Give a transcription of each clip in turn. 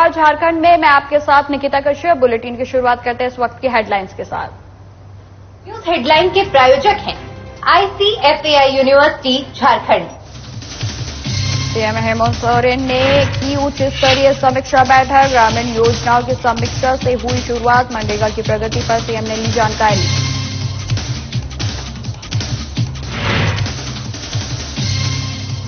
नमस्कार। झारखंड में मैं आपके साथ निकिता कश्यप। बुलेटिन की शुरुआत करते हैं इस वक्त की हेडलाइंस के साथ। न्यूज हेडलाइन के प्रायोजक हैं ICFAI university Jharkhand. CM Hemant Soren ने की उच्च स्तरीय समीक्षा बैठक। ग्रामीण योजनाओं की समीक्षा से हुई शुरुआत। मनरेगा की प्रगति पर सीएम ने ली जानकारी।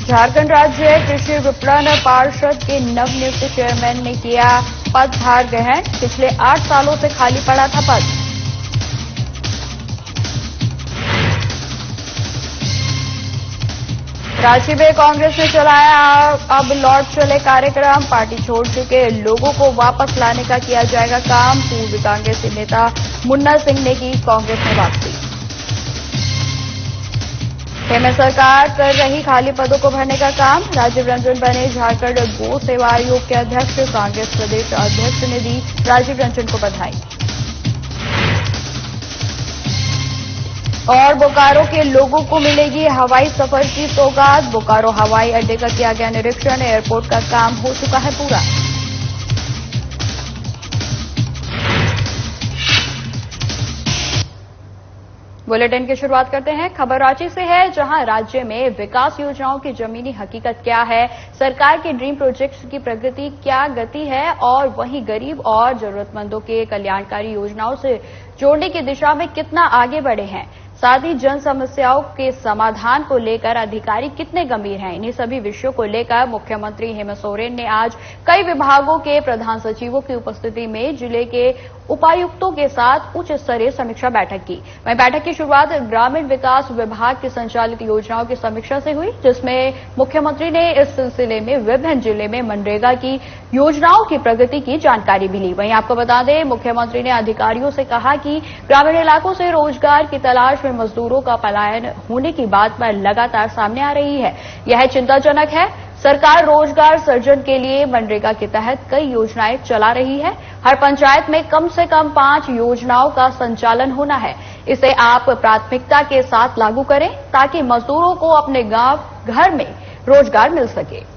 झारखंड राज्य कृषि विपणन पार्षद के नवनियुक्त चेयरमैन ने किया पदभार ग्रहण। पिछले 8 सालों से खाली पड़ा था पद। रांची में कांग्रेस ने चलाया अब लौट चले कार्यक्रम। पार्टी छोड़ चुके लोगों को वापस लाने का किया जाएगा काम। पूर्व कांग्रेसी नेता मुन्ना सिंह ने की कांग्रेस में वापसी। केंद्र सरकार कर रही खाली पदों को भरने का काम। राजीव रंजन बने झारखंड गो सेवा आयोग के अध्यक्ष। कांग्रेस प्रदेश अध्यक्ष ने दी राजीव रंजन को बधाई। और बोकारो के लोगों को मिलेगी हवाई सफर की सौगात। बोकारो हवाई अड्डे का किया गया निरीक्षण। एयरपोर्ट का काम हो चुका है पूरा। बुलेटिन की शुरुआत करते हैं। खबर रांची से है, जहां राज्य में विकास योजनाओं की जमीनी हकीकत क्या है, सरकार के ड्रीम प्रोजेक्ट्स की प्रगति क्या गति है और वहीं गरीब और जरूरतमंदों के कल्याणकारी योजनाओं से जोड़ने की दिशा में कितना आगे बढ़े हैं, साथ ही जन समस्याओं के समाधान को लेकर अधिकारी कितने गंभीर हैं। इन्हीं सभी विषयों को लेकर मुख्यमंत्री हेमंत सोरेन ने आज कई विभागों के प्रधान सचिवों की उपस्थिति में जिले के उपायुक्तों के साथ उच्च स्तरीय समीक्षा बैठक की। वहीं बैठक की शुरुआत ग्रामीण विकास विभाग की संचालित योजनाओं की समीक्षा से हुई, जिसमें मुख्यमंत्री ने इस सिलसिले में विभिन्न जिले में मनरेगा की योजनाओं की प्रगति की जानकारी भी ली। वहीं आपको बता दें, मुख्यमंत्री ने अधिकारियों से कहा कि ग्रामीण इलाकों से रोजगार की तलाश में मजदूरों का पलायन होने की बात पर लगातार सामने आ रही है। यह चिंताजनक है। सरकार रोजगार सृजन के लिए मनरेगा के तहत कई योजनाएं चला रही है। हर पंचायत में कम से कम 5 योजनाओं का संचालन होना है। इसे आप प्राथमिकता के साथ लागू करें ताकि मजदूरों को अपने गांव घर में रोजगार मिल सके।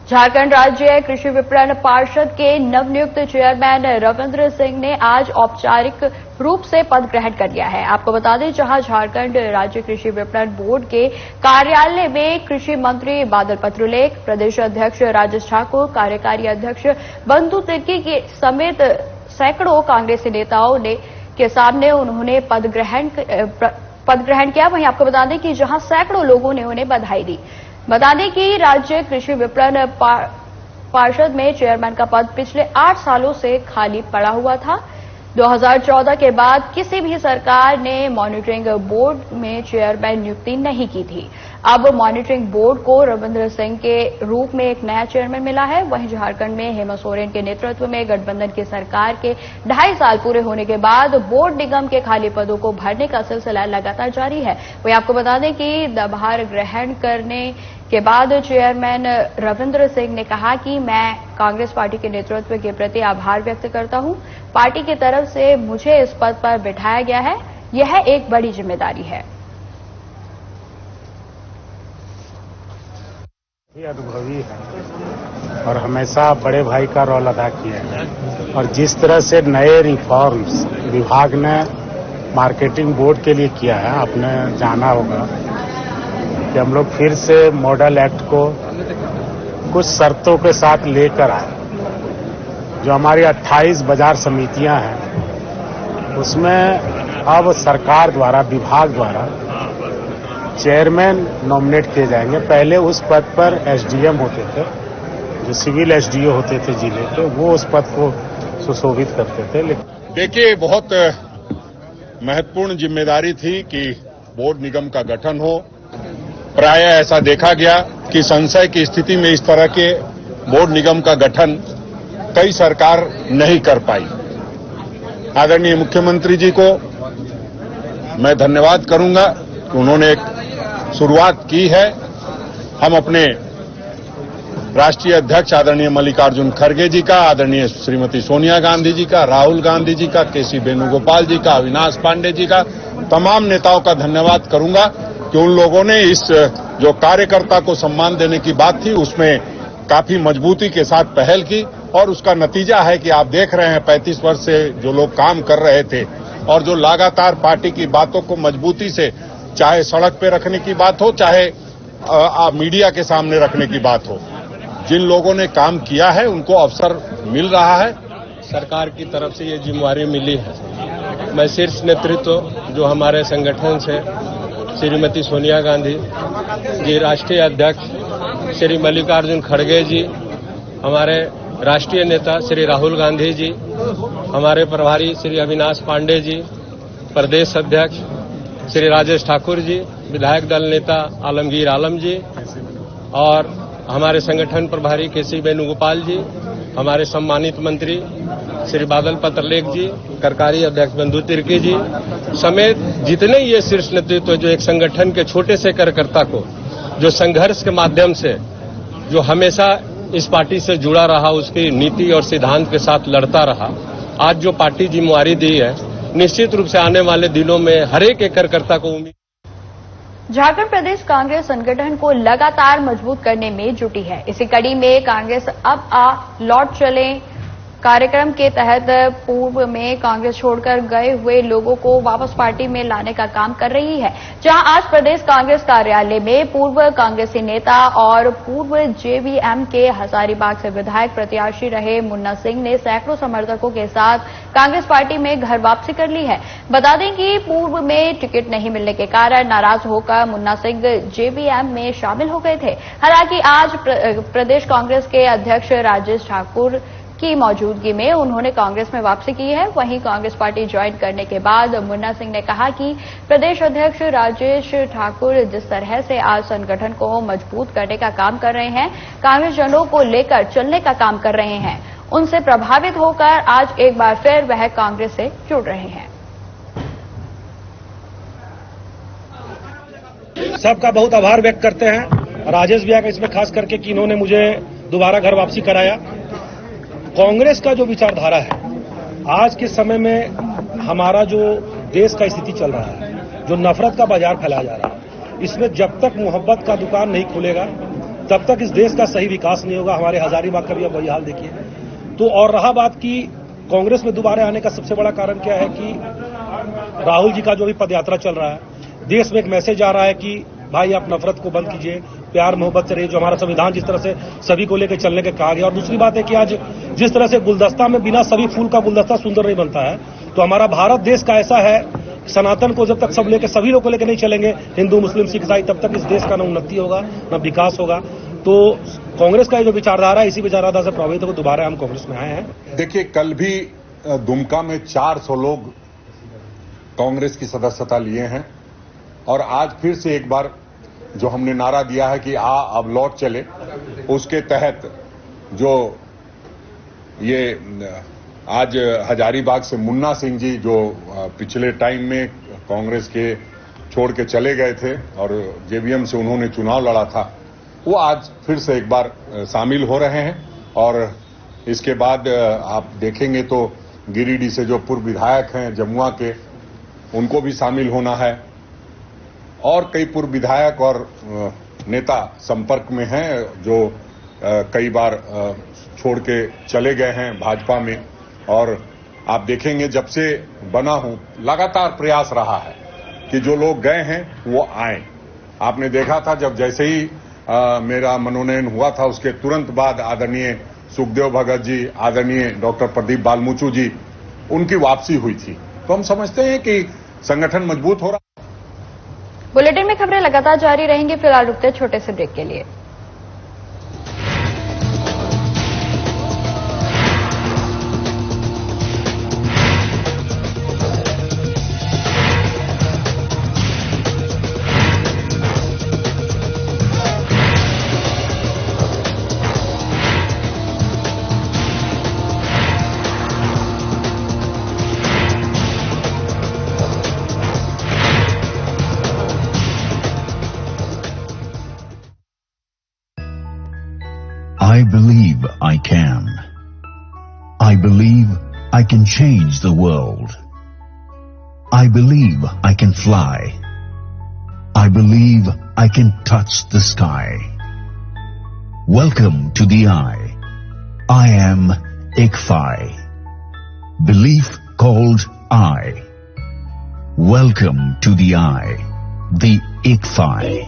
झारखंड राज्य कृषि विपणन पार्षद के नवनियुक्त चेयरमैन रविंद्र सिंह ने आज औपचारिक रूप से पद ग्रहण कर लिया है। आपको बता दें, जहां झारखंड राज्य कृषि विपणन बोर्ड के कार्यालय में कृषि मंत्री बादल पत्रलेख, प्रदेश अध्यक्ष राजेश ठाकुर, कार्यकारी अध्यक्ष बंधु तिर्की के समेत सैकड़ों कांग्रेसी नेताओं के सामने उन्होंने पद ग्रहण किया। वहीं आपको बता दें कि जहां सैकड़ों लोगों ने उन्हें बधाई दी। बता दें कि राज्य कृषि विपणन पार्षद में चेयरमैन का पद पिछले 8 सालों से खाली पड़ा हुआ था। 2014 के बाद किसी भी सरकार ने मॉनिटरिंग बोर्ड में चेयरमैन नियुक्ति नहीं की थी। अब मॉनिटरिंग बोर्ड को रविंद्र सिंह के रूप में एक नया चेयरमैन मिला है। वहीं झारखंड में हेमंत सोरेन के नेतृत्व में गठबंधन की सरकार के 2.5 साल पूरे होने के बाद बोर्ड निगम के खाली पदों को भरने का सिलसिला लगातार जारी है। वहीं आपको बता दें कि पदभार ग्रहण करने के बाद चेयरमैन रविंद्र सिंह ने कहा कि मैं कांग्रेस पार्टी के नेतृत्व के प्रति आभार व्यक्त करता हूं। पार्टी की तरफ से मुझे इस पद पर बिठाया गया है। यह एक बड़ी जिम्मेदारी है। अनुभवी है और हमेशा बड़े भाई का रोल अदा किया है। और जिस तरह से नए रिफॉर्म्स विभाग ने मार्केटिंग बोर्ड के लिए किया है, आपने जाना होगा कि हम लोग फिर से मॉडल एक्ट को कुछ शर्तों के साथ लेकर आए। जो हमारी 28 बाजार समितियां हैं, उसमें अब सरकार द्वारा, विभाग द्वारा चेयरमैन नॉमिनेट किए जाएंगे। पहले उस पद पर एसडीएम होते थे, जो सिविल एसडीओ होते थे जिले के, वो उस पद को सुशोभित करते थे। देखिए, बहुत महत्वपूर्ण जिम्मेदारी थी कि बोर्ड निगम का गठन हो। प्राय ऐसा देखा गया कि संशय की स्थिति में इस तरह के बोर्ड निगम का गठन कई सरकार नहीं कर पाई। आदरणीय मुख्यमंत्री जी को मैं धन्यवाद करूंगा कि उन्होंने एक शुरुआत की है। हम अपने राष्ट्रीय अध्यक्ष आदरणीय मल्लिकार्जुन खड़गे जी का, आदरणीय श्रीमती सोनिया गांधी जी का, राहुल गांधी जी का, केसी वेणुगोपाल जी का, अविनाश पांडे जी का, तमाम नेताओं का धन्यवाद करूंगा कि उन लोगों ने इस जो कार्यकर्ता को सम्मान देने की बात थी उसमें काफी मजबूती के साथ पहल की और उसका नतीजा है कि आप देख रहे हैं 35 वर्ष से जो लोग काम कर रहे थे और जो लगातार पार्टी की बातों को मजबूती से चाहे सड़क पे रखने की बात हो चाहे मीडिया के सामने रखने की बात हो, जिन लोगों ने काम किया है उनको अवसर मिल रहा है। सरकार की तरफ से ये जिम्मेवारी मिली है। मैं शीर्ष नेतृत्व जो हमारे संगठन से श्रीमती सोनिया गांधी जी, राष्ट्रीय अध्यक्ष श्री मल्लिकार्जुन खड़गे जी, हमारे राष्ट्रीय नेता श्री राहुल गांधी जी, हमारे प्रभारी श्री अविनाश पांडे जी, प्रदेश अध्यक्ष श्री राजेश ठाकुर जी, विधायक दल नेता आलमगीर आलम जी और हमारे संगठन प्रभारी केसी वेणुगोपाल जी, हमारे सम्मानित मंत्री श्री बादल पत्रलेख जी, कार्यकारी अध्यक्ष बंधु तिर्की जी समेत जितने ये शीर्ष नेतृत्व जो एक संगठन के छोटे से कार्यकर्ता को जो संघर्ष के माध्यम से जो हमेशा इस पार्टी से जुड़ा रहा, उसकी नीति और सिद्धांत के साथ लड़ता रहा, आज जो पार्टी जिम्मेवारी दी है, निश्चित रूप से आने वाले दिनों में हर एक कार्यकर्ता को उम्मीद। झारखंड प्रदेश कांग्रेस संगठन को लगातार मजबूत करने में जुटी है। इसी कड़ी में कांग्रेस अब लौट चले कार्यक्रम के तहत पूर्व में कांग्रेस छोड़कर गए हुए लोगों को वापस पार्टी में लाने का काम कर रही है। जहां आज प्रदेश कांग्रेस कार्यालय में पूर्व कांग्रेसी नेता और पूर्व जेवीएम के हजारीबाग से विधायक प्रत्याशी रहे मुन्ना सिंह ने सैकड़ों समर्थकों के साथ कांग्रेस पार्टी में घर वापसी कर ली है। बता दें कि पूर्व में टिकट नहीं मिलने के कारण नाराज होकर मुन्ना सिंह जेवीएम में शामिल हो गए थे। हालांकि आज प्रदेश कांग्रेस के अध्यक्ष राजेश ठाकुर की मौजूदगी में उन्होंने कांग्रेस में वापसी की है। वहीं कांग्रेस पार्टी ज्वाइन करने के बाद मुन्ना सिंह ने कहा कि प्रदेश अध्यक्ष राजेश ठाकुर जिस तरह से आज संगठन को मजबूत करने का काम कर रहे हैं, कांग्रेस जनों को लेकर चलने का काम कर रहे हैं, उनसे प्रभावित होकर आज एक बार फिर वह कांग्रेस से जुड़ रहे हैं। सबका बहुत आभार व्यक्त करते हैं राजेश भैया का इसमें खास करके कि इन्होंने मुझे दोबारा घर वापसी कराया। कांग्रेस का जो विचारधारा है, आज के समय में हमारा जो देश का स्थिति चल रहा है, जो नफरत का बाजार फैलाया जा रहा है, इसमें जब तक मोहब्बत का दुकान नहीं खुलेगा तब तक इस देश का सही विकास नहीं होगा। हमारे हजारीबाग का भी अब वही हाल देखिए। तो और रहा बात की कांग्रेस में दोबारा आने का सबसे बड़ा कारण क्या है कि राहुल जी का जो भी पदयात्रा चल रहा है, देश में एक मैसेज आ रहा है कि भाई आप नफरत को बंद कीजिए, प्यार मोहब्बत से रहिए, जो हमारा संविधान जिस तरह से सभी को लेकर चलने के कहा गया। और दूसरी बात है कि आज जिस तरह से गुलदस्ता में बिना सभी फूल का गुलदस्ता सुंदर नहीं बनता है, तो हमारा भारत देश का ऐसा है, सनातन को जब तक सब लेकर सभी लोग को लेकर नहीं चलेंगे, हिंदू मुस्लिम सिख ईसाई, तब तक इस देश का न उन्नति होगा न विकास होगा। तो कांग्रेस का जो विचारधारा है, इसी विचारधारा से प्रभावित होकर दोबारा हम कांग्रेस में आए हैं। देखिए, कल भी दुमका में 400 लोग कांग्रेस की सदस्यता लिए हैं और आज फिर से एक बार जो हमने नारा दिया है कि अब लौट चले, उसके तहत जो ये आज हजारीबाग से मुन्ना सिंह जी जो पिछले टाइम में कांग्रेस के छोड़ के चले गए थे और जेवीएम से उन्होंने चुनाव लड़ा था, वो आज फिर से एक बार शामिल हो रहे हैं। और इसके बाद आप देखेंगे तो गिरिडीह से जो पूर्व विधायक हैं जमुआ के, उनको भी शामिल होना है और कई पूर्व विधायक और नेता संपर्क में हैं जो कई बार छोड़ के चले गए हैं भाजपा में। और आप देखेंगे जब से बना हूं लगातार प्रयास रहा है कि जो लोग गए हैं वो आए। आपने देखा था जब जैसे ही मेरा मनोनयन हुआ था, उसके तुरंत बाद आदरणीय सुखदेव भगत जी, आदरणीय डॉक्टर प्रदीप बालमुचु जी, उनकी वापसी हुई थी। तो हम समझते हैं कि संगठन मजबूत हो रहा है। बुलेटिन में खबरें लगातार जारी रहेंगी। फिलहाल रुकते छोटे से ब्रेक के लिए। I believe I can. I believe I can change the world. I believe I can fly. I believe I can touch the sky. Welcome to the eye. I am ICFI. Belief called I. Welcome to the eye. The ICFI.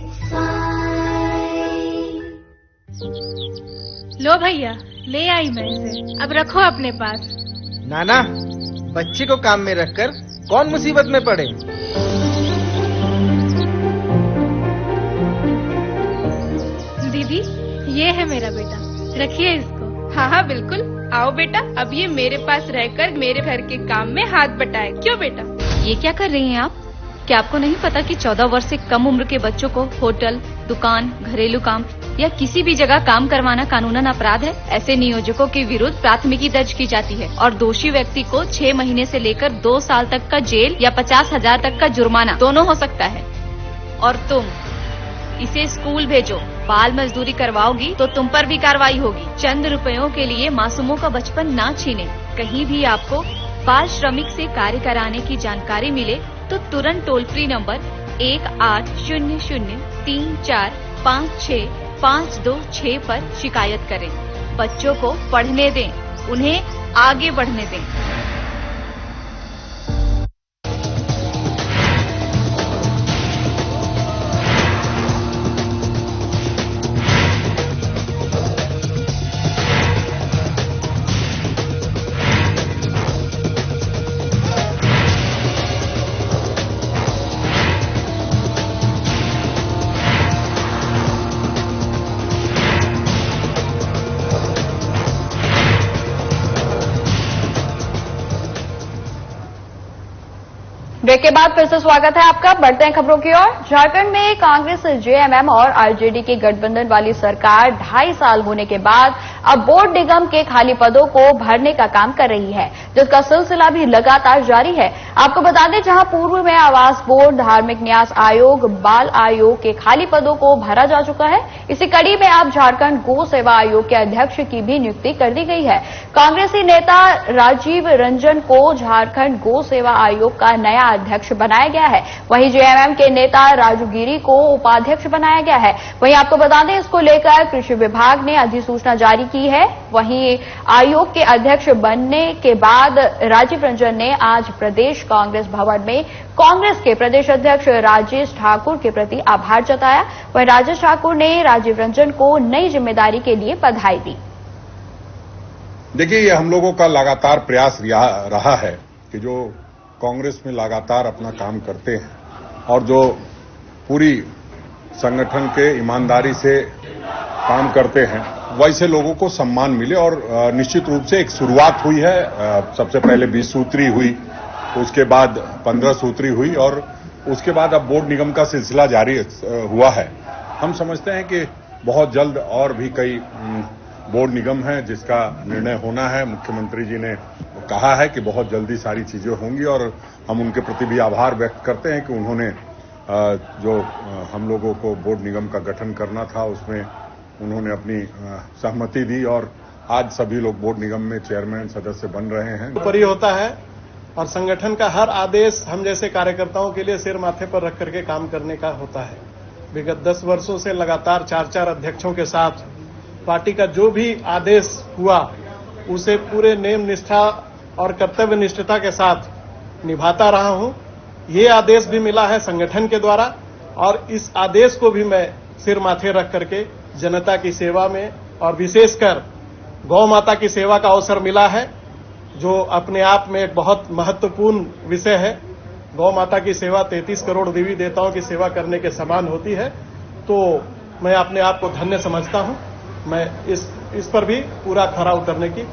लो भैया, ले आई मैं इसे, अब रखो अपने पास। नाना, बच्ची को काम में रखकर कौन मुसीबत में पड़े। दीदी, ये है मेरा बेटा, रखिए इसको। हाँ हाँ बिल्कुल, आओ बेटा, अब ये मेरे पास रहकर मेरे घर के काम में हाथ बटाए। क्यों बेटा? ये क्या कर रही हैं आप? क्या आपको नहीं पता कि 14 वर्ष से कम उम्र के बच्चों को होटल, दुकान, घरेलू काम या किसी भी जगह काम करवाना कानूनन अपराध है? ऐसे नियोजकों के विरुद्ध प्राथमिकी दर्ज की जाती है और दोषी व्यक्ति को 6 महीने से लेकर 2 साल तक का जेल या 50,000 तक का जुर्माना दोनों हो सकता है। और तुम इसे स्कूल भेजो। बाल मजदूरी करवाओगी तो तुम पर भी कार्रवाई होगी। चंद रुपयों के लिए मासूमों का बचपन ना छीने। कहीं भी आपको बाल श्रमिक से कार्य कराने की जानकारी मिले तो तुरंत टोल फ्री नंबर 1800-3456-526 पर शिकायत करें। बच्चों को पढ़ने दें, उन्हें आगे बढ़ने दें। ब्रेक के बाद फिर से स्वागत है आपका। बढ़ते हैं खबरों की ओर। झारखंड में कांग्रेस, जेएमएम और आरजेडी की गठबंधन वाली सरकार 2.5 साल होने के बाद अब बोर्ड निगम के खाली पदों को भरने का काम कर रही है, जिसका सिलसिला भी लगातार जारी है। आपको बता दें, जहां पूर्व में आवास बोर्ड, धार्मिक न्यास आयोग, बाल आयोग के खाली पदों को भरा जा चुका है, इसी कड़ी में अब झारखंड गो सेवा आयोग के अध्यक्ष की भी नियुक्ति कर दी गई है। कांग्रेसी नेता राजीव रंजन को झारखंड गो सेवा आयोग का नया अध्यक्ष बनाया गया है। वहीं जेएमएम के नेता राजू गिरी को उपाध्यक्ष बनाया गया है। वहीं आपको बता दें, इसको लेकर कृषि विभाग ने अधिसूचना जारी की है। वहीं आयोग के अध्यक्ष बनने के बाद राजीव रंजन ने आज प्रदेश कांग्रेस भवन में कांग्रेस के प्रदेश अध्यक्ष राजेश ठाकुर के प्रति आभार जताया। वहीं राजेश ठाकुर ने राजीव रंजन को नई जिम्मेदारी के लिए बधाई दी। देखिए, ये हम लोगों का लगातार प्रयास रहा है कि जो कांग्रेस में लगातार अपना काम करते हैं और जो पूरी संगठन के ईमानदारी से काम करते हैं, वैसे लोगों को सम्मान मिले। और निश्चित रूप से एक शुरुआत हुई है। सबसे पहले 20 सूत्री हुई, उसके बाद 15 सूत्री हुई और उसके बाद अब बोर्ड निगम का सिलसिला जारी हुआ है। हम समझते हैं कि बहुत जल्द और भी कई बोर्ड निगम है जिसका निर्णय होना है। मुख्यमंत्री जी ने कहा है कि बहुत जल्दी सारी चीजें होंगी और हम उनके प्रति भी आभार व्यक्त करते हैं कि उन्होंने जो हम लोगों को बोर्ड निगम का गठन करना था उसमें उन्होंने अपनी सहमति दी और आज सभी लोग बोर्ड निगम में चेयरमैन सदस्य बन रहे हैं। ऊपर ही होता है और संगठन का हर आदेश हम जैसे कार्यकर्ताओं के लिए सिर माथे पर रख करके काम करने का होता है। विगत 10 वर्षों से लगातार 4 अध्यक्षों के साथ पार्टी का जो भी आदेश हुआ उसे पूरे नेम निष्ठा और कर्तव्य निष्ठता के साथ निभाता रहा हूं। ये आदेश भी मिला है संगठन के द्वारा और इस आदेश को भी मैं सिर माथे रख करके जनता की सेवा में और विशेषकर गौ माता की सेवा का अवसर मिला है, जो अपने आप में एक बहुत महत्वपूर्ण विषय है। गौ माता की सेवा 33 करोड़ देवी देवताओं की सेवा करने के समान होती है, तो मैं अपने आप को धन्य समझता हूं। मैं इस पर भी पूरा खरा उतरने की।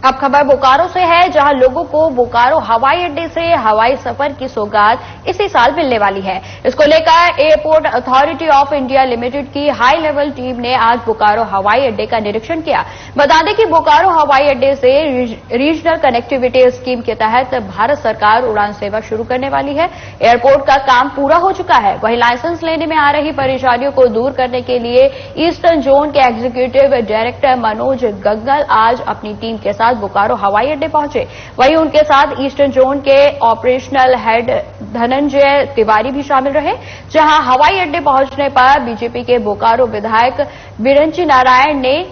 अब खबर बोकारो से है, जहां लोगों को बोकारो हवाई अड्डे से हवाई सफर की सौगात इसी साल मिलने वाली है। इसको लेकर airport authority of India limited की हाई लेवल टीम ने आज बोकारो हवाई अड्डे का निरीक्षण किया। बता दें कि बोकारो हवाई अड्डे से रीजनल कनेक्टिविटी स्कीम के तहत भारत सरकार उड़ान सेवा शुरू करने वाली है। एयरपोर्ट का काम पूरा हो चुका है। वहीं लाइसेंस लेने में आ रही परेशानियों को दूर करने के लिए ईस्टर्न जोन के एग्जीक्यूटिव डायरेक्टर मनोज गग्गल आज अपनी टीम के साथ साथ बोकारो हवाई अड्डे पहुंचे। वहीं उनके साथ ईस्टर्न जोन के ऑपरेशनल हेड धनंजय तिवारी भी शामिल रहे, जहां हवाई अड्डे पहुंचने पर बीजेपी के बोकारो विधायक बिरंची नारायण ने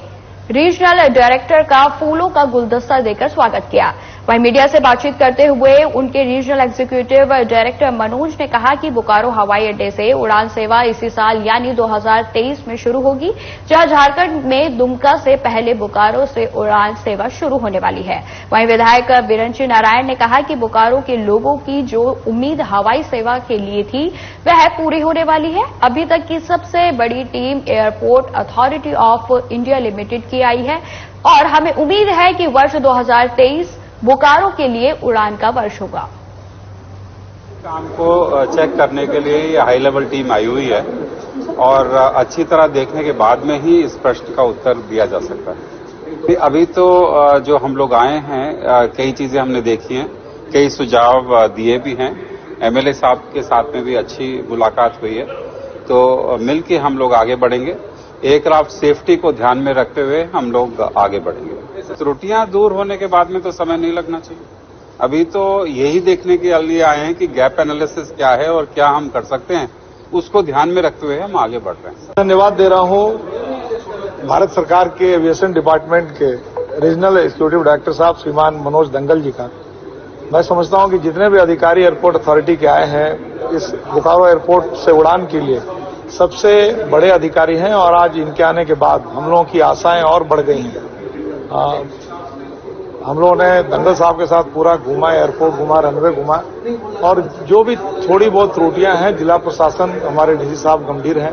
रीजनल डायरेक्टर का फूलों का गुलदस्ता देकर स्वागत किया। वहीं मीडिया से बातचीत करते हुए उनके रीजनल एग्जीक्यूटिव डायरेक्टर मनोज ने कहा कि बोकारो हवाई अड्डे से उड़ान सेवा इसी साल यानी 2023 में शुरू होगी, जहां झारखंड में दुमका से पहले बोकारो से उड़ान सेवा शुरू होने वाली है। वहीं विधायक बिरंची नारायण ने कहा कि बोकारो के लोगों की जो उम्मीद हवाई सेवा के लिए थी वह पूरी होने वाली है। अभी तक की सबसे बड़ी team airport authority of India limited की आई है और हमें उम्मीद है कि वर्ष 2023 बोकारो के लिए उड़ान का वर्ष होगा। काम को चेक करने के लिए ये हाई लेवल टीम आई हुई है और अच्छी तरह देखने के बाद में ही इस प्रश्न का उत्तर दिया जा सकता है। अभी तो जो हम लोग आए हैं कई चीजें हमने देखी हैं, कई सुझाव दिए भी हैं। एमएलए साहब के साथ में भी अच्छी मुलाकात हुई है, तो मिलके हम लोग आगे बढ़ेंगे। एयरक्राफ्ट सेफ्टी को ध्यान में रखते हुए हम लोग आगे बढ़ेंगे। त्रुटियां दूर होने के बाद में तो समय नहीं लगना चाहिए। अभी तो यही देखने के लिए आए हैं कि गैप एनालिसिस क्या है और क्या हम कर सकते हैं, उसको ध्यान में रखते हुए हम आगे बढ़ रहे हैं। धन्यवाद दे रहा हूं भारत सरकार के एविएशन डिपार्टमेंट के रीजनल एग्जीक्यूटिव डायरेक्टर साहब श्रीमान मनोज दंगल जी का। मैं समझता हूं कि जितने भी अधिकारी एयरपोर्ट अथॉरिटी के आए हैं इस बोकारो एयरपोर्ट से उड़ान के लिए सबसे बड़े अधिकारी हैं और आज इनके आने के बाद हम लोगों की आशाएं और बढ़ गई हैं। हम लोगों ने दंगल साहब के साथ पूरा घूमा, एयरपोर्ट घूमा, रनवे घूमा और जो भी थोड़ी बहुत त्रुटियां हैं जिला प्रशासन हमारे डीसी साहब गंभीर हैं।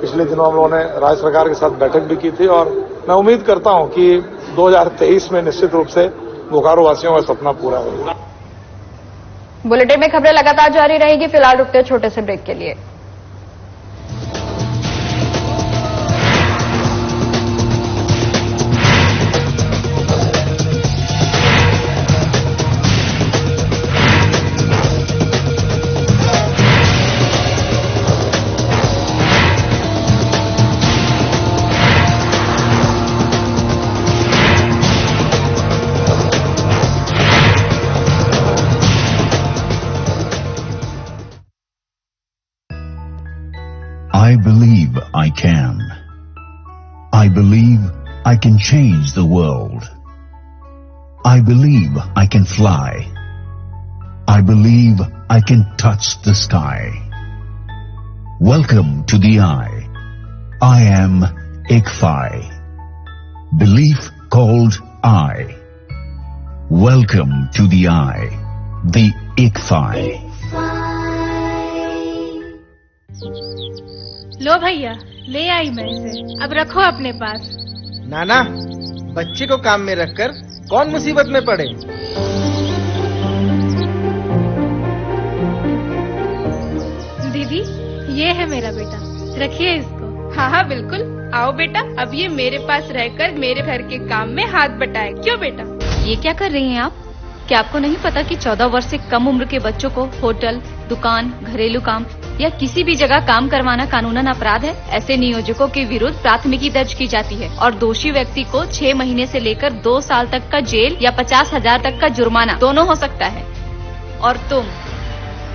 पिछले दिनों हम लोगों ने राज्य सरकार के साथ बैठक भी की थी और मैं उम्मीद करता हूं कि 2023 में निश्चित रूप से बोकारो वासियों का सपना पूरा होगा। बुलेटिन में खबरें लगातार जारी रहेगी। फिलहाल रुकते हैं छोटे से ब्रेक के लिए। I believe I can. I believe I can change the world. I believe I can fly. I believe I can touch the sky. Welcome to the I. I am ICFI. Belief called I. Welcome to the I. The ICFI. लो भैया, ले आई मैं इसे, अब रखो अपने पास। नाना, बच्चे को काम में रखकर कौन मुसीबत में पड़े। दीदी, ये है मेरा बेटा, रखिए इसको। हाँ बिल्कुल, आओ बेटा, अब ये मेरे पास रहकर मेरे घर के काम में हाथ बटाए। क्यों बेटा? ये क्या कर रही हैं आप? क्या आपको नहीं पता कि 14 वर्ष से कम उम्र के बच्चों को होटल, दुकान, घरेलू काम या किसी भी जगह काम करवाना कानूनन अपराध है? ऐसे नियोजकों के विरुद्ध प्राथमिकी दर्ज की जाती है और दोषी व्यक्ति को 6 महीने से लेकर 2 साल तक का जेल या 50,000 तक का जुर्माना दोनों हो सकता है। और तुम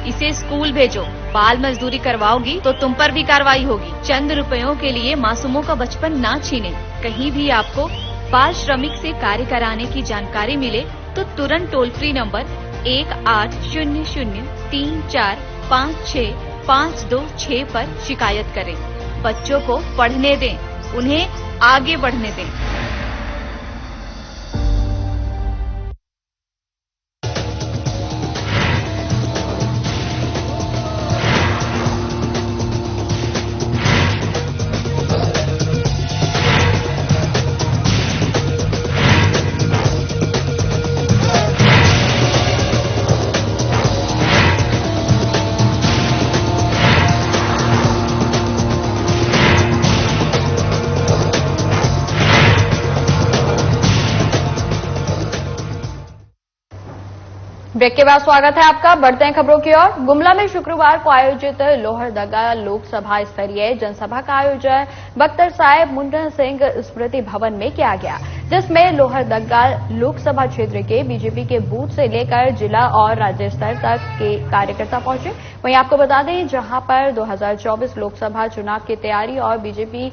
इसे स्कूल भेजो। बाल मजदूरी करवाओगी तो तुम पर भी कार्रवाई होगी। चंद रुपयों के लिए मासूमों का बचपन ना छीने। कहीं भी आपको बाल श्रमिक से कार्य कराने की जानकारी मिले तो तुरंत टोल फ्री नंबर 1800345652 पर शिकायत करें। बच्चों को पढ़ने दें, उन्हें आगे बढ़ने दें। ब्रेक के बाद स्वागत है आपका। बढ़ते हैं खबरों की ओर। गुमला में शुक्रवार को आयोजित लोहरदगा लोकसभा स्तरीय जनसभा का आयोजन बख्तर साहेब मुंडा सिंह स्मृति भवन में किया गया, जिसमें लोहरदगा लोकसभा क्षेत्र के बीजेपी के बूथ से लेकर जिला और राज्य स्तर तक के कार्यकर्ता पहुंचे। वहीं आपको बता दें, जहां पर 2024 लोकसभा चुनाव की तैयारी और बीजेपी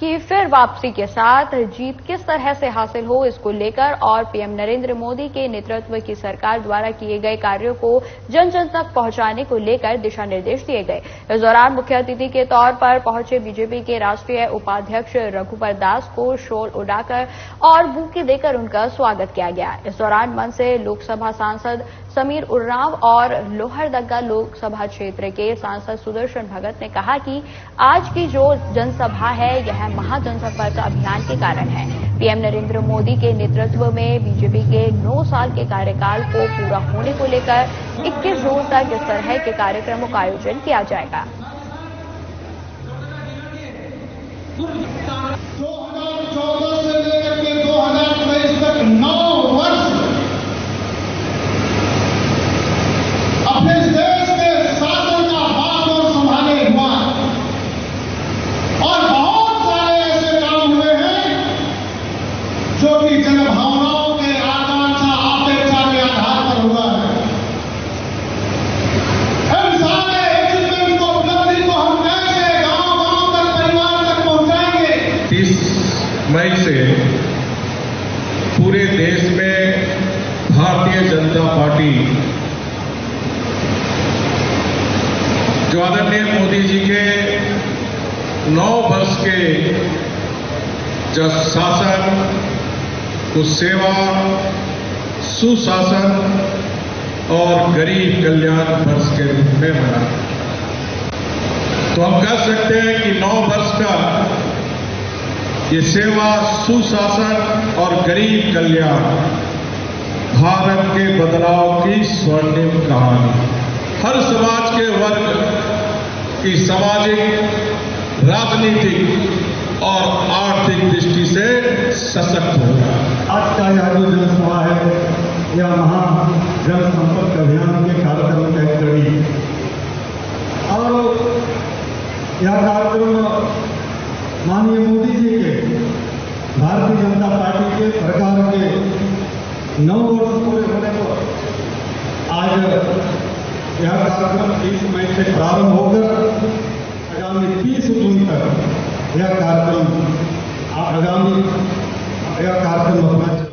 की फिर वापसी के साथ जीत किस तरह से हासिल हो, इसको लेकर और पीएम नरेंद्र मोदी के नेतृत्व की सरकार द्वारा किए गए कार्यों को जन जन तक पहुंचाने को लेकर दिशा निर्देश दिए गए। इस दौरान मुख्य अतिथि के तौर पर पहुंचे बीजेपी के राष्ट्रीय उपाध्यक्ष रघुवर दास को शॉल उड़ाकर और बुके देकर उनका स्वागत किया गया। इस दौरान मंच से लोकसभा सांसद समीर उर्राव और लोहरदगा लोकसभा क्षेत्र के सांसद सुदर्शन भगत ने कहा कि आज की जो जनसभा है यह महाजनसंपर्क अभियान के कारण है। पीएम नरेंद्र मोदी के नेतृत्व में बीजेपी के 9 साल के कार्यकाल को पूरा होने को लेकर 21 जून तक इस तरह के कार्यक्रमों का आयोजन किया जाएगा। 2014 से लेकर के 2023 तक 9 वर्ष अपने देश के शासन का बागडोर संभाले हुआ और बहुत सारे ऐसे काम हुए हैं जो कि जनभावनाओं के आकांक्षा अपेक्षा के आधार पर हुआ है। हम सारे अचीवमेंट को, उपलब्धि को हम कैसे गांव-गांव तक, परिवार तक पहुंचाएंगे। 30 मई से पूरे देश में भारतीय जनता पार्टी जो आदरणीय मोदी जी के 9 वर्ष के जो शासन, सेवा, सुशासन और गरीब कल्याण वर्ष के रूप में बना। तो हम कह सकते हैं कि 9 वर्ष का ये सेवा, सुशासन और गरीब कल्याण भारत के बदलाव की स्वर्णिम कहानी, हर समाज के वर्ग की सामाजिक, राजनीतिक और आर्थिक दृष्टि से सशक्त होगा। आज का यह जो जनसभा है यह महाजनसंपर्क अभियान के कार्यक्रम का एक कड़ी है और यह कार्यक्रम माननीय मोदी जी के भारतीय जनता पार्टी के सरकार के 9 वर्ष पूरे होने पर आज यह कार्यक्रम 30 मई से प्रारंभ होकर आगामी 30 जून तक यह कार्यक्रम अपना।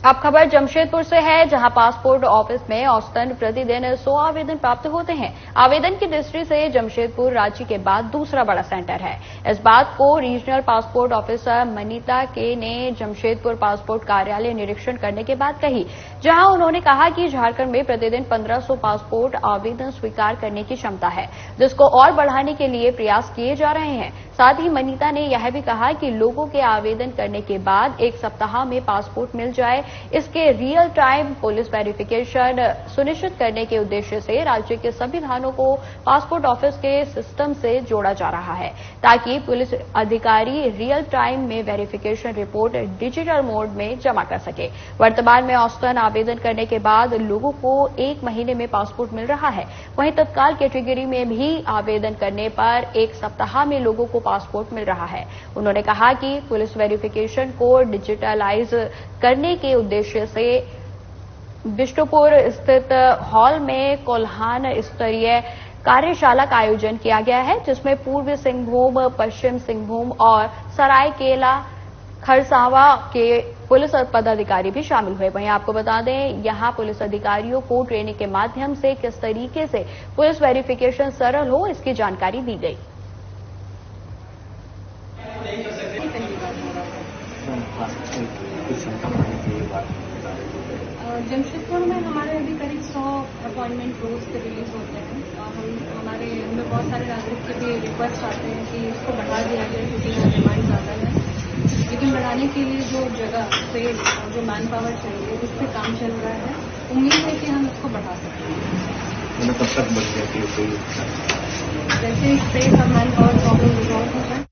अब खबर जमशेदपुर से है, जहां पासपोर्ट ऑफिस में औसतन प्रतिदिन 100 आवेदन प्राप्त होते हैं। आवेदन की दृष्टि से जमशेदपुर राज्य के बाद दूसरा बड़ा सेंटर है। इस बात को रीजनल पासपोर्ट ऑफिसर मनीता के ने जमशेदपुर पासपोर्ट कार्यालय निरीक्षण करने के बाद कही, जहां उन्होंने कहा कि झारखंड में प्रतिदिन 1500 पासपोर्ट आवेदन स्वीकार करने की क्षमता है, जिसको और बढ़ाने के लिए प्रयास किए जा रहे हैं। साथ ही मनीता ने यह भी कहा कि लोगों के आवेदन करने के बाद 1 सप्ताह में पासपोर्ट मिल जाए, इसके रियल टाइम पुलिस वेरिफिकेशन सुनिश्चित करने के उद्देश्य से राज्य के सभी थानों को पासपोर्ट ऑफिस के सिस्टम से जोड़ा जा रहा है, ताकि पुलिस अधिकारी रियल टाइम में वेरिफिकेशन रिपोर्ट डिजिटल मोड में जमा कर सके। वर्तमान में औसतन आवेदन करने के बाद लोगों को 1 महीने में पासपोर्ट मिल रहा है। वहीं तत्काल कैटेगरी में भी आवेदन करने पर 1 सप्ताह में लोगों को पासपोर्ट मिल रहा है। उन्होंने कहा कि पुलिस वेरिफिकेशन को डिजिटलाइज करने के उद्देश्य से बिष्टुपुर स्थित हॉल में कोल्हान स्तरीय कार्यशाला का आयोजन किया गया है, जिसमें पूर्वी सिंहभूम, पश्चिम सिंहभूम और सरायकेला खरसावां के पुलिस पदाधिकारी भी शामिल हुए। वहीं आपको बता दें, यहां पुलिस अधिकारियों को ट्रेनिंग के माध्यम से किस तरीके से पुलिस वेरिफिकेशन सरल हो, इसकी जानकारी दी गई। जमशेदपुर में हमारे अभी करीब 100 अपॉइंटमेंट रोज पे रिलीज होते हैं। हमें बहुत सारे नागरिक के भी रिक्वेस्ट आते हैं कि इसको बढ़ा दिया जाए, क्योंकि यहाँ डिमांड ज़्यादा है। लेकिन बढ़ाने के लिए जो जगह स्पेस और जो मैन पावर चाहिए, उस पर काम चल रहा है। उम्मीद है कि हम इसको बढ़ा सकते हैं। कब तक बढ़ जाती है? जैसे स्पेस और मैन पावर प्रॉब्लम रिजॉल्व हो जाए।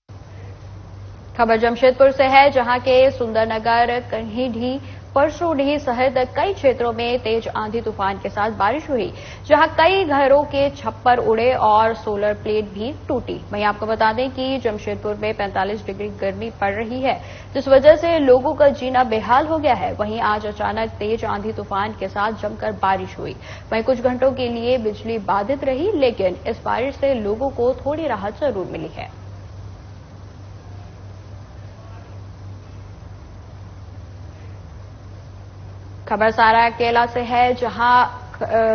खबर जमशेदपुर से है, जहां के सुंदरनगर, कन्हीढी, परसोनी सहित कई क्षेत्रों में तेज आंधी तूफान के साथ बारिश हुई, जहां कई घरों के छप्पर उड़े और सोलर प्लेट भी टूटी। वहीं आपको बता दें कि जमशेदपुर में 45 डिग्री गर्मी पड़ रही है, जिस वजह से लोगों का जीना बेहाल हो गया है। वहीं आज अचानक तेज आंधी तूफान के साथ जमकर बारिश हुई। वहीं कुछ घंटों के लिए बिजली बाधित रही, लेकिन इस बारिश से लोगों को थोड़ी राहत जरूर मिली है। खबर सरायकेला से है, जहां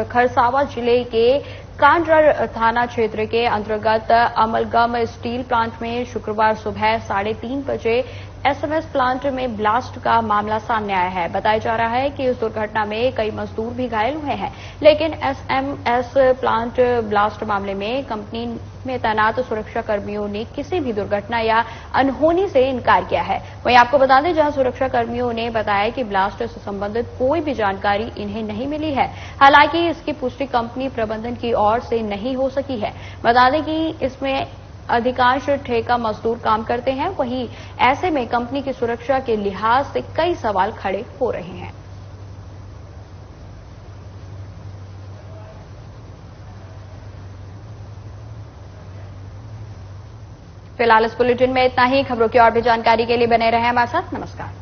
खरसावा जिले के कांडर थाना क्षेत्र के अंतर्गत अमलगम स्टील प्लांट में शुक्रवार सुबह 3:30 बजे एसएमएस प्लांट में ब्लास्ट का मामला सामने आया है। बताया जा रहा है कि इस दुर्घटना में कई मजदूर भी घायल हुए हैं, लेकिन एसएमएस प्लांट ब्लास्ट मामले में कंपनी में तैनात सुरक्षा कर्मियों ने किसी भी दुर्घटना या अनहोनी से इनकार किया है। वहीं आपको बता दें, जहां सुरक्षा कर्मियों ने बताया कि ब्लास्ट से संबंधित कोई भी जानकारी इन्हें नहीं मिली है। हालांकि इसकी पुष्टि कंपनी प्रबंधन की ओर से नहीं हो सकी है। बता दें कि इसमें अधिकांश ठेका मजदूर काम करते हैं। वहीं ऐसे में कंपनी की सुरक्षा के लिहाज से कई सवाल खड़े हो रहे हैं। फिलहाल इस बुलेटिन में इतना ही। खबरों की और भी जानकारी के लिए बने रहें हमारे साथ। नमस्कार।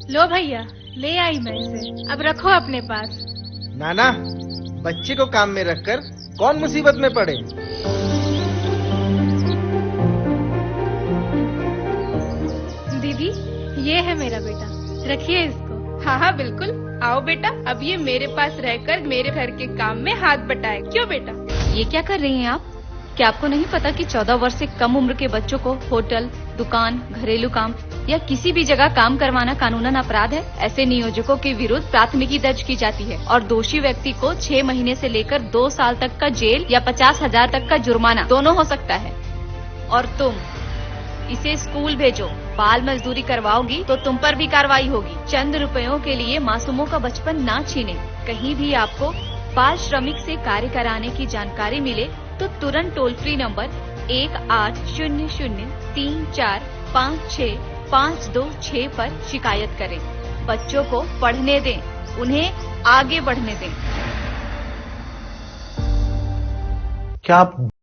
लो भैया, ले आई मैं इसे, अब रखो अपने पास। नाना, बच्चे को काम में रखकर कौन मुसीबत में पड़े। दीदी, ये है मेरा बेटा, रखिए इसको। हाँ हाँ बिल्कुल, आओ बेटा, अब ये मेरे पास रहकर मेरे घर के काम में हाथ बटाए। क्यों बेटा? ये क्या कर रही हैं आप? क्या आपको नहीं पता कि 14 वर्ष से कम उम्र के बच्चों को होटल, दुकान, घरेलू काम या किसी भी जगह काम करवाना कानूनन अपराध है? ऐसे नियोजकों के विरुद्ध प्राथमिकी दर्ज की जाती है और दोषी व्यक्ति को 6 महीने से लेकर 2 साल तक का जेल या 50,000 तक का जुर्माना दोनों हो सकता है। और तुम इसे स्कूल भेजो। बाल मजदूरी करवाओगी तो तुम पर भी कार्रवाई होगी। चंद रुपयों के लिए मासूमों का बचपन ना छीने। कहीं भी आपको बाल श्रमिक से कार्य कराने की जानकारी मिले तो तुरंत टोल फ्री नंबर 1800-3456-526 पर शिकायत करें। बच्चों को पढ़ने दें, उन्हें आगे बढ़ने दें। क्या आप